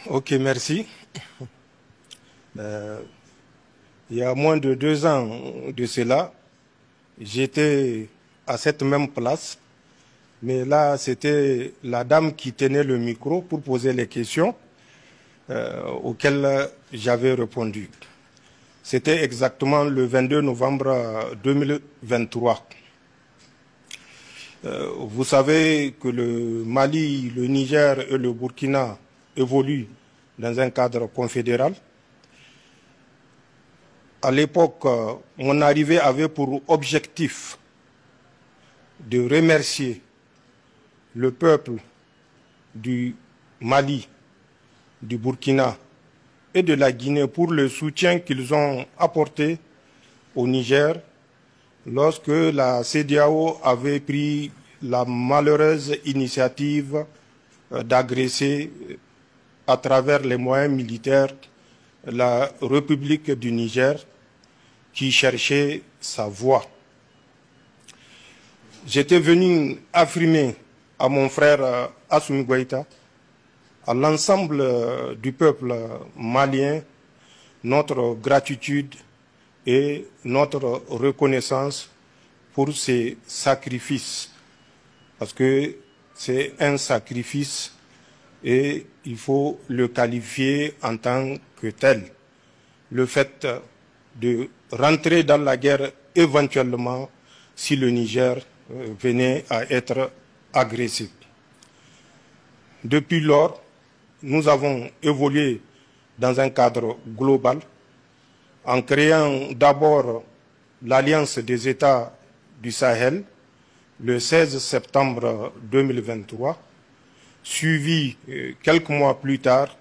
Ok, merci. Il y a moins de 2 ans de cela, j'étais à cette même place, mais là, c'était la dame qui tenait le micro pour poser les questions auxquelles j'avais répondu. C'était exactement le 22 novembre 2023. Vous savez que le Mali, le Niger et le Burkina évoluent dans un cadre confédéral. À l'époque, mon arrivée avait pour objectif de remercier le peuple du Mali, du Burkina et de la Guinée pour le soutien qu'ils ont apporté au Niger lorsque la CEDEAO avait pris la malheureuse initiative d'agresser à travers les moyens militaires la République du Niger qui cherchait sa voie. J'étais venu affirmer à mon frère Assimi Goïta, à l'ensemble du peuple malien, notre gratitude et notre reconnaissance pour ces sacrifices. Parce que c'est un sacrifice et il faut le qualifier en tant que tel. Le fait de rentrer dans la guerre éventuellement si le Niger venait à être agressé. Depuis lors, nous avons évolué dans un cadre global en créant d'abord l'Alliance des États du Sahel le 16 septembre 2023, suivi quelques mois plus tard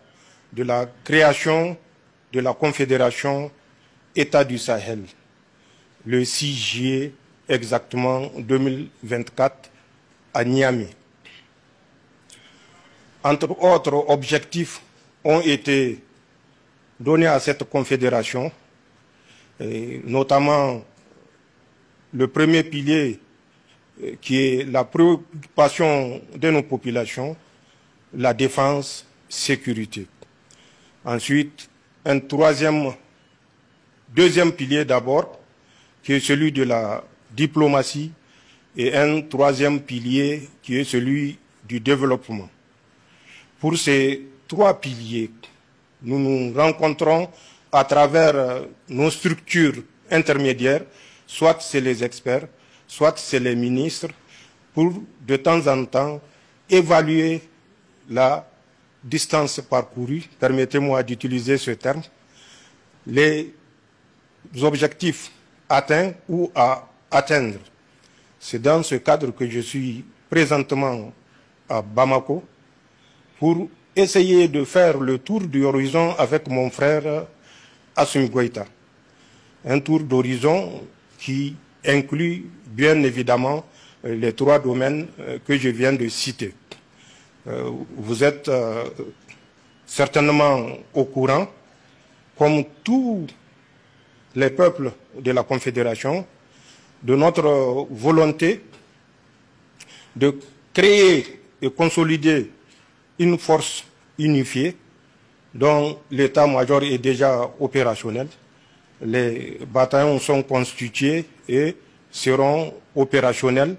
de la création de la Confédération États du Sahel, le 6 juillet exactement 2024 à Niamey. Entre autres objectifs ont été donnés à cette confédération, et notamment le premier pilier qui est la préoccupation de nos populations, la défense, sécurité. Ensuite, un deuxième pilier d'abord, qui est celui de la diplomatie, et un troisième pilier qui est celui du développement. Pour ces 3 piliers, nous nous rencontrons à travers nos structures intermédiaires, soit c'est les experts, soit c'est les ministres, pour de temps en temps évaluer la distance parcourue, permettez-moi d'utiliser ce terme, les objectifs atteints ou à atteindre. C'est dans ce cadre que je suis présentement à Bamako pour essayer de faire le tour de l'horizon avec mon frère Assimi Goïta. Un tour d'horizon qui inclut bien évidemment les 3 domaines que je viens de citer. Vous êtes certainement au courant, comme tous les peuples de la Confédération, de notre volonté de créer et consolider une force unifiée dont l'état-major est déjà opérationnel. Les bataillons sont constitués et seront opérationnels,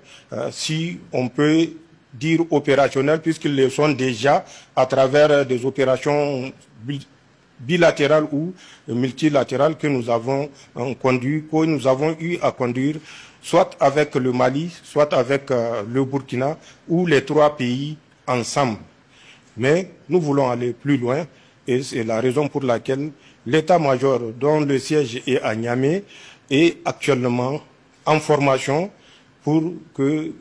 si on peut dire opérationnels, puisqu'ils le sont déjà à travers des opérations bilatérales ou multilatérales que nous avons eu à conduire, soit avec le Mali, soit avec le Burkina, ou les 3 pays ensemble. Mais nous voulons aller plus loin, et c'est la raison pour laquelle l'état-major, dont le siège est à Niamey, est actuellement en formation pour que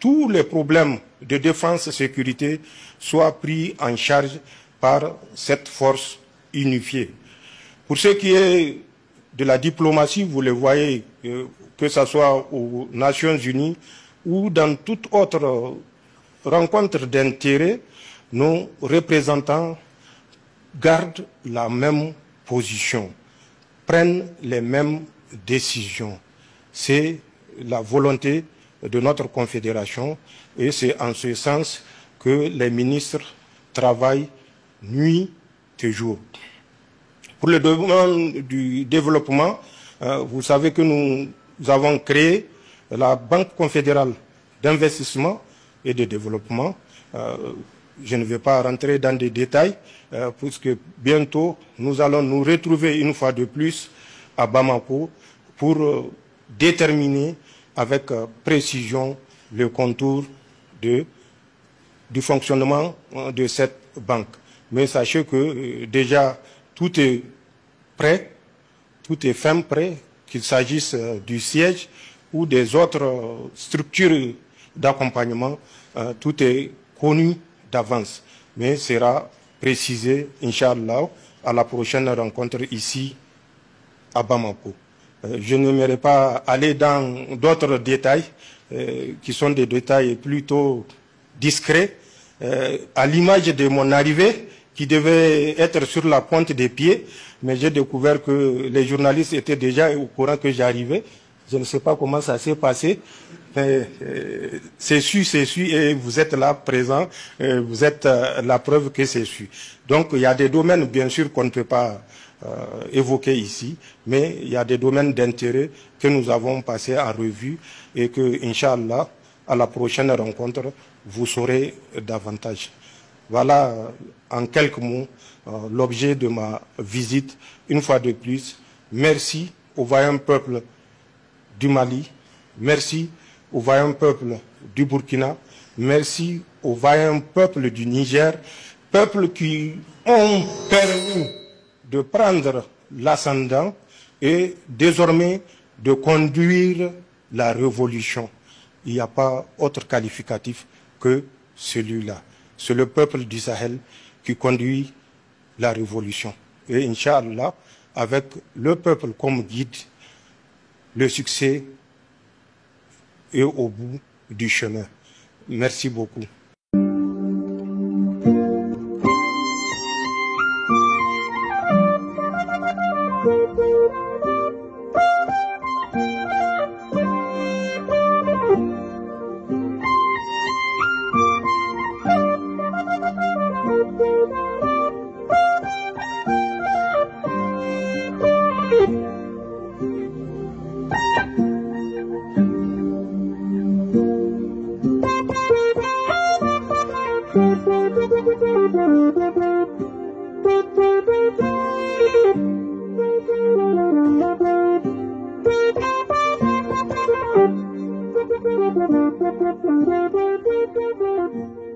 tous les problèmes de défense et sécurité soient pris en charge par cette force unifiée. Pour ce qui est de la diplomatie, vous le voyez, que ce soit aux Nations Unies ou dans toute autre rencontre d'intérêt, nos représentants gardent la même position, prennent les mêmes décisions. C'est la volonté de notre confédération et c'est en ce sens que les ministres travaillent nuit et jour. Pour le domaine du développement, vous savez que nous avons créé la Banque confédérale d'investissement et de développement. Je ne vais pas rentrer dans des détails, puisque bientôt nous allons nous retrouver une fois de plus à Bamako pour déterminer avec précision le contour du fonctionnement de cette banque. Mais sachez que déjà tout est prêt, tout est fin prêt, qu'il s'agisse du siège ou des autres structures d'accompagnement, tout est connu d'avance, mais sera précisé, Inch'Allah, à la prochaine rencontre ici à Bamako. Je n'aimerais pas aller dans d'autres détails, qui sont des détails plutôt discrets, à l'image de mon arrivée, qui devait être sur la pointe des pieds, mais j'ai découvert que les journalistes étaient déjà au courant que j'arrivais. Je ne sais pas comment ça s'est passé, mais c'est su, et vous êtes là présent, vous êtes la preuve que c'est su. Donc il y a des domaines, bien sûr, qu'on ne peut pas évoquer ici, mais il y a des domaines d'intérêt que nous avons passés en revue et que, Inch'Allah, à la prochaine rencontre, vous saurez davantage. Voilà, en quelques mots, l'objet de ma visite. Une fois de plus, merci au vaillant peuple du Mali, merci au vaillant peuple du Burkina, merci au vaillant peuple du Niger, peuples qui ont permis de prendre l'ascendant et désormais de conduire la révolution. Il n'y a pas autre qualificatif que celui-là. C'est le peuple du Sahel qui conduit la révolution. Et Inch'Allah, avec le peuple comme guide, le succès est au bout du chemin. Merci beaucoup. Thank you.